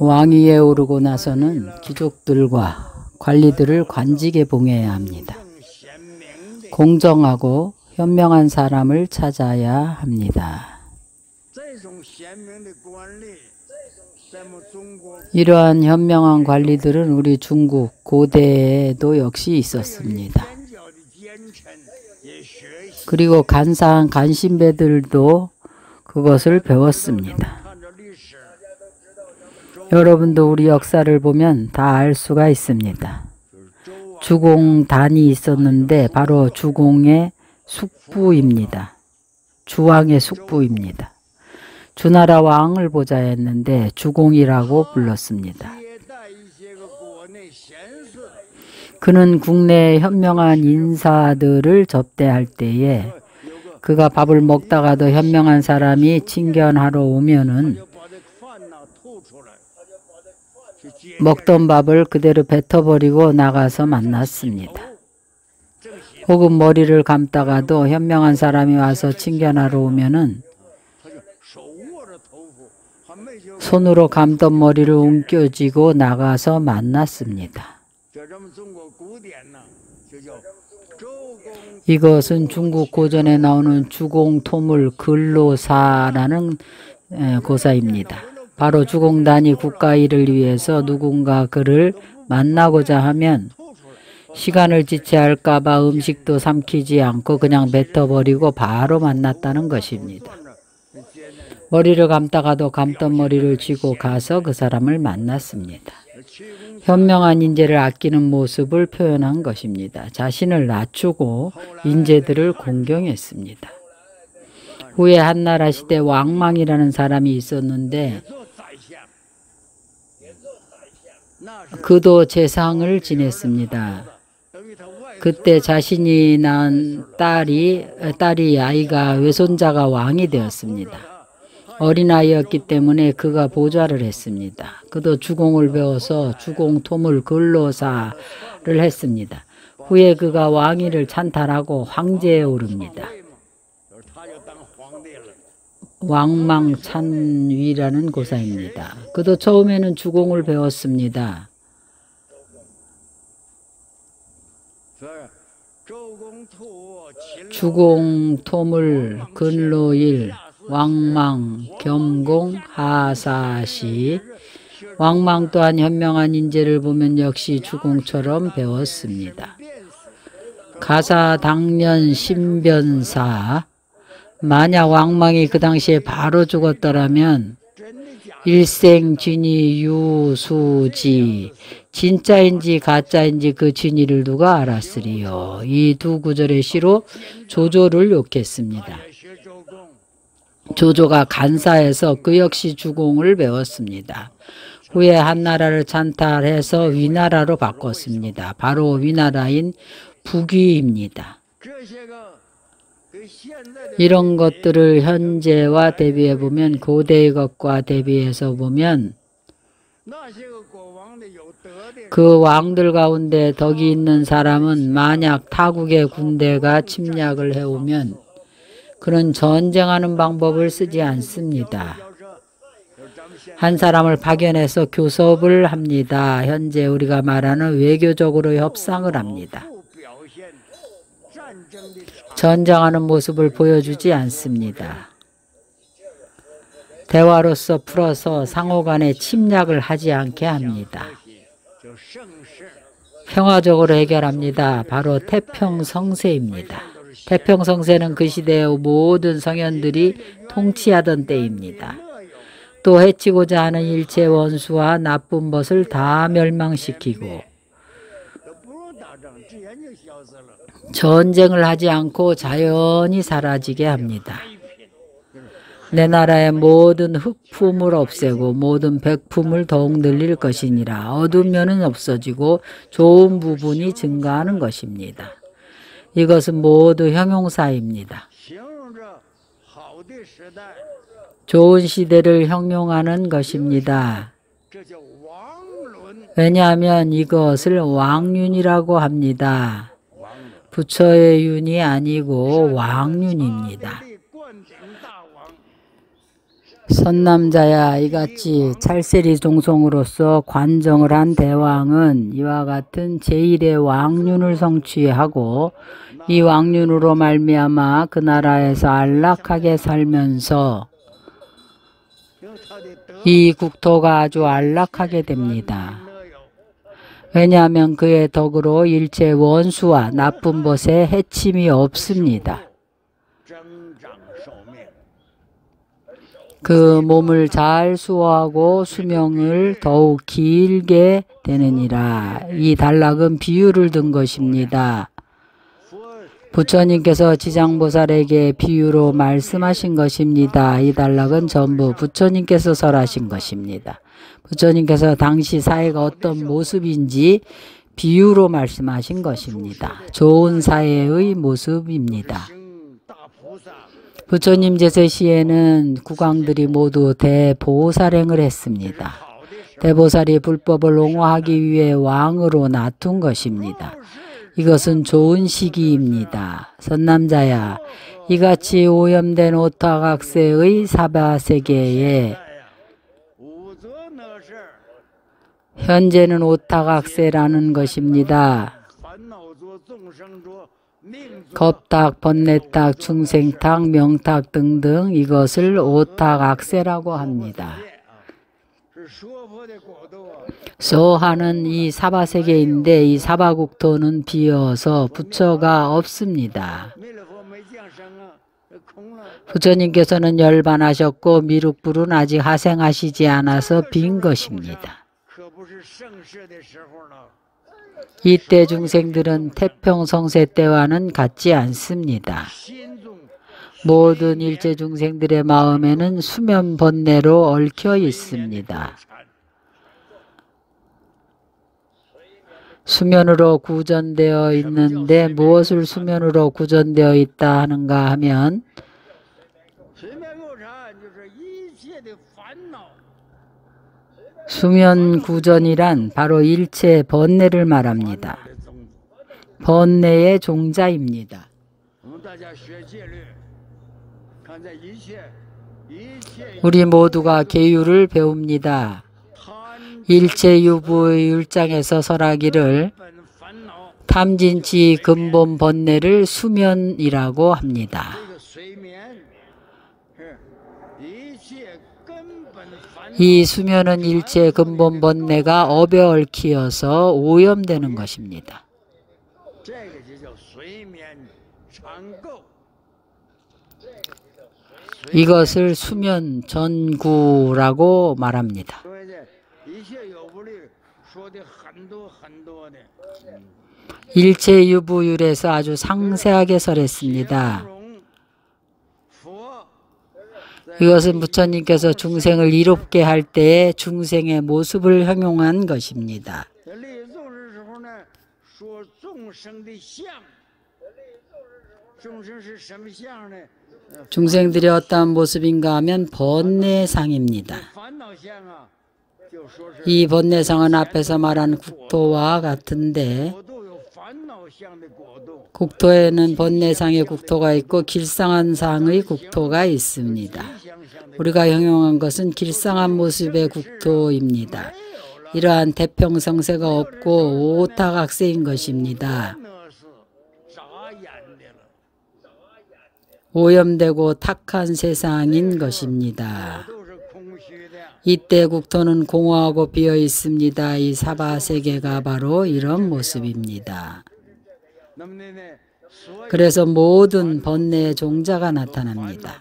왕위에 오르고 나서는 귀족들과 관리들을 관직에 봉해야 합니다. 공정하고 현명한 사람을 찾아야 합니다. 이러한 현명한 관리들은 우리 중국 고대에도 역시 있었습니다. 그리고 간사한 간신배들도 그것을 배웠습니다. 여러분도 우리 역사를 보면 다 알 수가 있습니다. 주공단이 있었는데 바로 주공의 숙부입니다. 주왕의 숙부입니다. 주나라 왕을 보자 했는데 주공이라고 불렀습니다. 그는 국내의 현명한 인사들을 접대할 때에 그가 밥을 먹다가도 현명한 사람이 친견하러 오면은 먹던 밥을 그대로 뱉어버리고 나가서 만났습니다. 혹은 머리를 감다가도 현명한 사람이 와서 친견하러 오면은 손으로 감던 머리를 움켜쥐고 나가서 만났습니다. 이것은 중국 고전에 나오는 주공토물 근로사라는 고사입니다. 바로 주공단이 국가 일을 위해서 누군가 그를 만나고자 하면 시간을 지체할까 봐 음식도 삼키지 않고 그냥 뱉어버리고 바로 만났다는 것입니다. 머리를 감다가도 감던 머리를 쥐고 가서 그 사람을 만났습니다. 현명한 인재를 아끼는 모습을 표현한 것입니다. 자신을 낮추고 인재들을 공경했습니다. 후에 한나라 시대 왕망이라는 사람이 있었는데 그도 재상을 지냈습니다. 그때 자신이 낳은 딸이 아이가 외손자가 왕이 되었습니다. 어린아이였기 때문에 그가 보좌를 했습니다. 그도 주공을 배워서 주공토물 근로사를 했습니다. 후에 그가 왕위를 찬탈하고 황제에 오릅니다. 왕망찬위라는 고사입니다. 그도 처음에는 주공을 배웠습니다. 주공, 토물, 근로일, 왕망, 겸공, 하사시. 왕망 또한 현명한 인재를 보면 역시 주공처럼 배웠습니다. 가사당년 신변사. 만약 왕망이 그 당시에 바로 죽었더라면 일생 진위 유수지, 진짜인지 가짜인지 그 진위를 누가 알았으리요. 이 두 구절의 시로 조조를 욕했습니다. 조조가 간사해서 그 역시 주공을 배웠습니다. 후에 한나라를 찬탈해서 위나라로 바꿨습니다. 바로 위나라인 북위입니다. 이런 것들을 현재와 대비해 보면, 고대의 것과 대비해서 보면 그 왕들 가운데 덕이 있는 사람은 만약 타국의 군대가 침략을 해오면 그는 전쟁하는 방법을 쓰지 않습니다. 한 사람을 파견해서 교섭을 합니다. 현재 우리가 말하는 외교적으로 협상을 합니다. 전쟁하는 모습을 보여주지 않습니다. 대화로서 풀어서 상호간에 침략을 하지 않게 합니다. 평화적으로 해결합니다. 바로 태평성세입니다. 태평성세는 그 시대의 모든 성현들이 통치하던 때입니다. 또 해치고자 하는 일체 원수와 나쁜 것을 다 멸망시키고 전쟁을 하지 않고 자연히 사라지게 합니다. 내 나라의 모든 흑품을 없애고 모든 백품을 더욱 늘릴 것이니라. 어두운 면은 없어지고 좋은 부분이 증가하는 것입니다. 이것은 모두 형용사입니다. 좋은 시대를 형용하는 것입니다. 왜냐하면 이것을 왕륜이라고 합니다. 부처의 윤이 아니고 왕륜입니다. 선남자야, 이같이 찰세리 종송으로서 관정을 한 대왕은 이와 같은 제1의 왕륜을 성취하고 이 왕륜으로 말미암아 그 나라에서 안락하게 살면서 이 국토가 아주 안락하게 됩니다. 왜냐하면 그의 덕으로 일체 원수와 나쁜 것에 해침이 없습니다. 그 몸을 잘 수호하고 수명을 더욱 길게 되느니라. 이 단락은 비유를 든 것입니다. 부처님께서 지장보살에게 비유로 말씀하신 것입니다. 이 단락은 전부 부처님께서 설하신 것입니다. 부처님께서 당시 사회가 어떤 모습인지 비유로 말씀하신 것입니다. 좋은 사회의 모습입니다. 부처님 제세 시에는 국왕들이 모두 대보살행을 했습니다. 대보살이 불법을 옹호하기 위해 왕으로 놔둔 것입니다. 이것은 좋은 시기입니다. 선남자야, 이같이 오염된 오타각세의 사바세계에 현재는 오타각세라는 것입니다. 겁탁, 번뇌탁, 중생탁, 명탁 등등 이것을 오타각세라고 합니다. 소하는 이 사바세계인데 이 사바국토는 비어서 부처가 없습니다. 부처님께서는 열반하셨고 미륵불은 아직 하생하시지 않아서 빈 것입니다. 이때 중생들은 태평성세 때와는 같지 않습니다. 모든 일체 중생들의 마음에는 수면 번뇌로 얽혀 있습니다. 수면으로 구전되어 있는데 무엇을 수면으로 구전되어 있다 하는가 하면 수면 구전이란 바로 일체 번뇌를 말합니다. 번뇌의 종자입니다. 우리 모두가 계율을 배웁니다. 일체 유부의 율장에서 설하기를 탐진치 근본 번뇌를 수면이라고 합니다. 이 수면은 일체 근본 번뇌가 업에 얽히어서 오염되는 것입니다. 이것을 수면 전구라고 말합니다. 일체 유부율에서 아주 상세하게 설했습니다. 이것은 부처님께서 중생을 이롭게 할 때에 중생의 모습을 형용한 것입니다. 중생들이 어떠한 모습인가 하면 번뇌상입니다. 이 번뇌상은 앞에서 말한 국토와 같은데 국토에는 번뇌상의 국토가 있고 길상한 상의 국토가 있습니다. 우리가 형용한 것은 길상한 모습의 국토입니다. 이러한 태평성세가 없고 오타각세인 것입니다. 오염되고 탁한 세상인 것입니다. 이때 국토는 공허하고 비어 있습니다. 이 사바세계가 바로 이런 모습입니다. 그래서 모든 번뇌의 종자가 나타납니다.